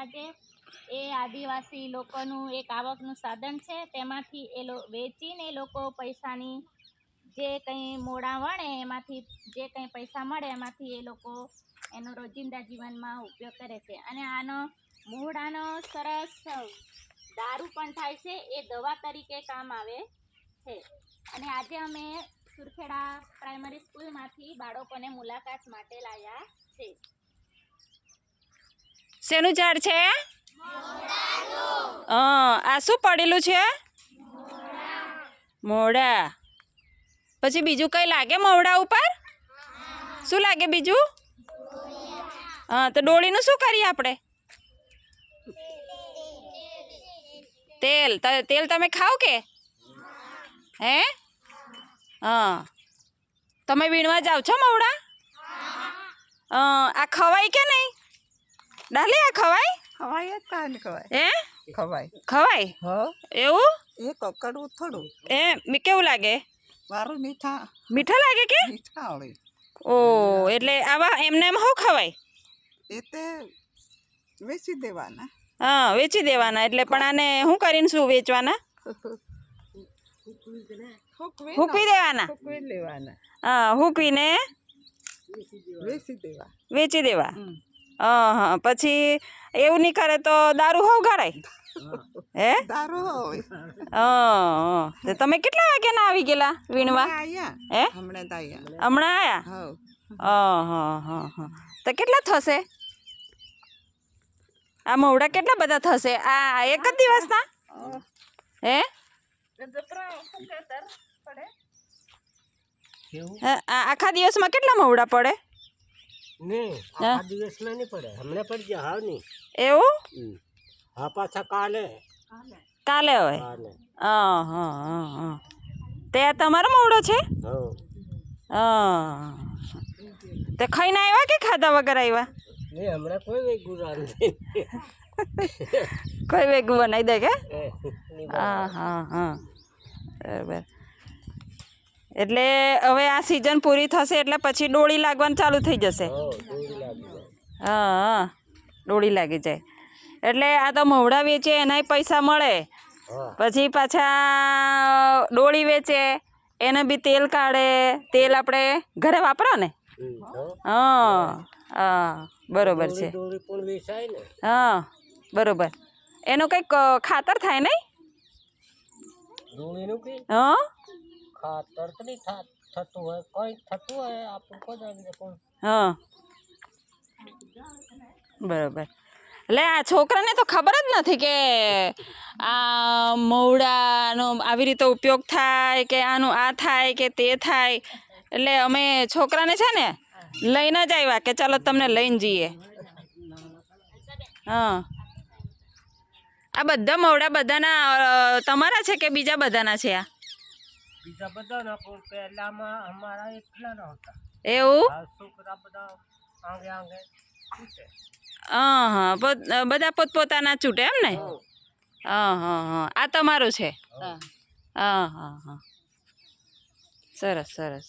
શકે એ આદિવાસી લોકોનું એક આવકનું સાધન છે। તેમાંથી વેચીને એ લોકો પૈસાની જે કંઈ મોડા વણે એમાંથી જે કંઈ પૈસા મળે એમાંથી એ લોકો એનો રોજિંદા જીવનમાં ઉપયોગ કરે છે। અને આનો મોડાનો સરસ દારૂ પણ થાય છે, એ દવા તરીકે કામ આવે છે। અને આજે અમે સુરખેડા પ્રાઇમરી સ્કૂલમાંથી બાળકોને મુલાકાત માટે લાવ્યા છે। શેનું ઝાડ છે? આ શું પડેલું છે? મોડા। પછી બીજું કઈ લાગે મોડા ઉપર? શું લાગે બીજું? હા, તો ડોળીનું શું કરીએ આપણે? તેલ। તેલ તમે ખાવ કે? હે? હા, તમે વીણવા જાવ છો મોડા? આ ખવાય કે નહીં? ડાલી આ ખવાય? ખવાય જ કાંઈ ખવાય હે? ખવાય ખવાય? હા એવું? એ કકડવું થોડું કેવું લાગે? મારું મીઠા મીઠા લાગે કે? મીઠા આવે। ઓ, એટલે આવા એમને એમ શું ખવાય? એ તે વેચી દેવાના। હા, વેચી દેવાના। એટલે પણ આને શું કરીને શું વેચવાના? હૂકવી દેવાના? સૂકવી લેવાના, હા, હૂકવીને વેચી દેવા। વેચી દેવા। હા, પછી એવું નહીં કરે તો દારૂ હોગાડાય? હે? દારૂ હોય તો તમે કેટલા વાગ્યાના આવી ગયેલા વીણવા? આયા હે? હમણાં જ આયા। હમણાં આયા? હા। તો કેટલા થશે? આ મોવડા કેટલા બધા થશે? આ એક જ દિવસના? હે? આખા દિવસમાં કેટલા મોવડા પડે? આખા દિવસમાં નહીં પડે, હમણાં પડી જાય હાવ નહીં। એવું? હા, પાછા કાલે હોય? હા। તે તમારો મોવડો છે? હા। તે ખાઈને આવ્યા કે ખાધા વગર આવ્યા? નહીં, હમણાં કોઈ વેગું નથી। કોઈ વેગું બનાવી દે કે? હા। બરાબર। એટલે હવે આ સિઝન પૂરી થશે એટલે પછી ડોળી લાગવાનું ચાલુ થઈ જશે? હા, ડોળી લાગી જાય એટલે આ તો મોવડા વેચે એનાય પૈસા મળે, પછી પાછા ડોળી વેચે એને બી તેલ કાઢે, તેલ આપણે ઘરે વાપરો ને? હા, બરોબર છે। હા, બરોબર। એનું કંઈક ખાતર થાય નહીં? હા, ખાતર તો નહીં થતું હોય, કોઈ થતું હોય આપણું કોઈ। હા, બરોબર। એટલે આ છોકરાને તો ખબર જ નથી કે આ મોવડાનો આવી રીતે ઉપયોગ થાય કે આનું આ થાય કે તે થાય। એટલે અમે છોકરાને છે ને લઈને જ આવ્યા કે ચાલો તમને લઈને જઈએ। હા, આ બધા મોવડા બધાના તમારા છે કે બીજા બધાના છે? આ બીજા બધાના પણ પહેલામાં અમારા એકલા ન હતા। એવું? છોકરા બધા આંગે હા, બધા પોતપોતાના છૂટે એમ ને? હા, આ તમારું છે? હા। સરસ।